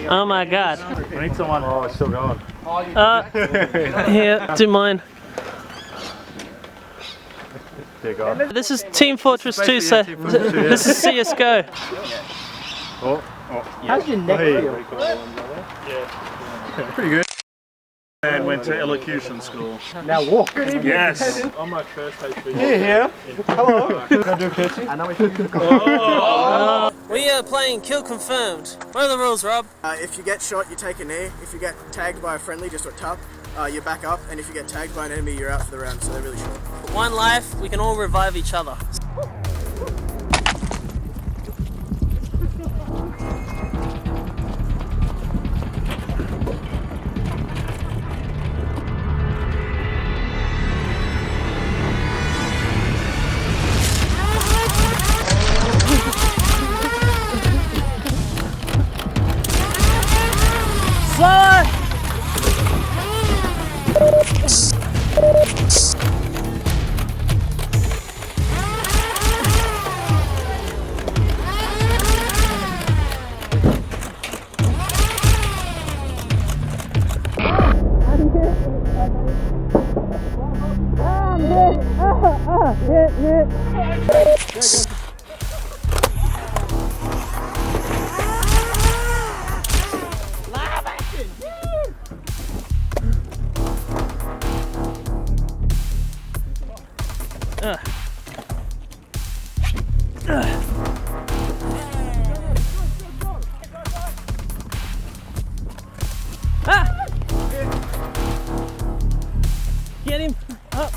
Oh my god. I need someone. Oh, it's still going. Yeah, do mine. Dear God. This is Team Fortress 2, so this is CSGO. Oh, How's your neck feel? yeah. Pretty good. And went to elocution school. Now walk. Yes. On my first HP. Here. Hello. Can I do a curtsy? I know we should use We are playing Kill Confirmed. What are the rules, Rob? If you get shot, you take a knee. If you get tagged by a friendly, just a tap, you back up. And if you get tagged by an enemy, you're out for the round. So they're really short. One life, we can all revive each other. Get him up.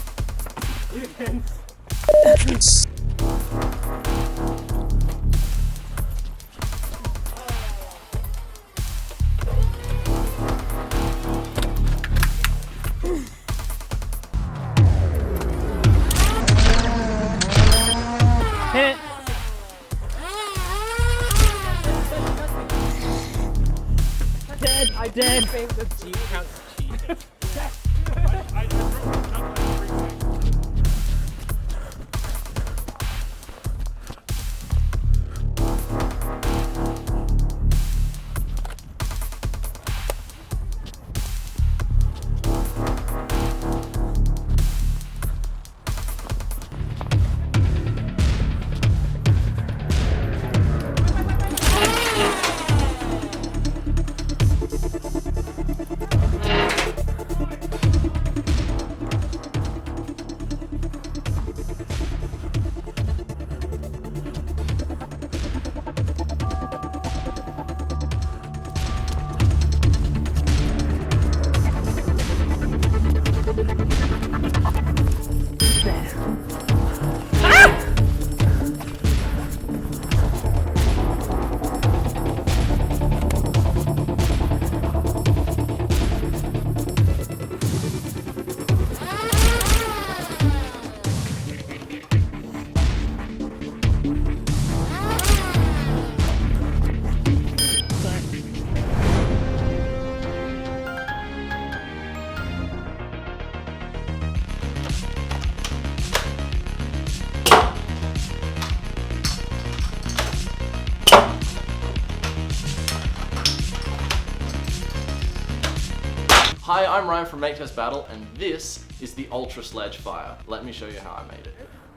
Hit. Dead. I dead. Do you count cheat? Hi, I'm Ryan from Make.Test.Battle, and this is the Ultra Sledge Fire. Let me show you how I made it.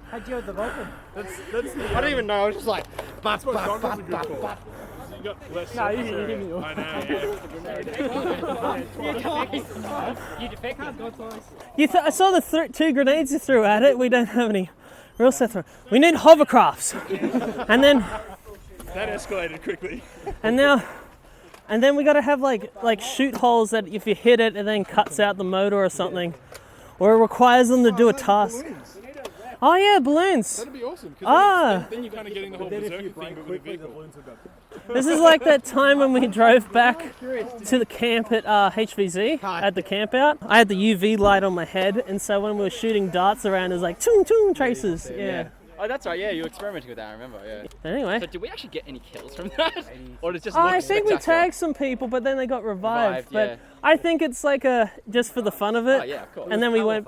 How'd you have the Vulcan? That's I don't even know. I was just like, That's what John was good for. You got less. No, you hit me. I know. I saw the 2 grenades you threw at it. We don't have any real set throw. We need hovercrafts. And then That escalated quickly. and then we gotta have like shoot holes that if you hit it, it then cuts out the motor or something. Or it requires them to do a task. Oh yeah, balloons. That'd be awesome. Then you're kind of getting the whole berserker thing, but with a vehicle. This is like that time when we drove back to the camp at HVZ, at the camp out. I had the UV light on my head, and so when we were shooting darts around, it was like, toon toon traces. Yeah. Oh, that's right. Yeah, you were experimenting with that. I remember. Yeah. Anyway. So did we actually get any kills from that, or did it just Oh, look I think we spectacular? tagged some people, but then they got revived. Revived, But yeah. I think it's like just for the fun of it. Oh yeah, of course. And then we went.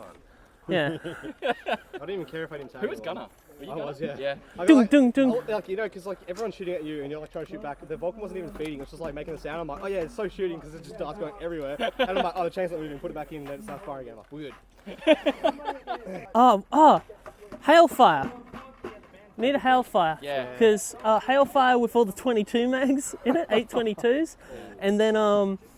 Yeah. I didn't even care if I didn't tag Who was anyone. Gunner? Were you I Gunner? was, yeah. Yeah. I mean, Dung, like, dung, dung. like, you know, because like everyone's shooting at you and you're like trying to shoot back. The Vulcan wasn't even feeding; it's just like making a sound. I'm like, oh yeah, it's so shooting because it's just darts going everywhere. And I'm like, oh, the chain's not moving. Put it back in, and then it starts firing again. I'm like, weird. Oh, Hailfire. Need a Hailfire. Yeah. Because Hailfire with all the 22 mags in it, 822s, and then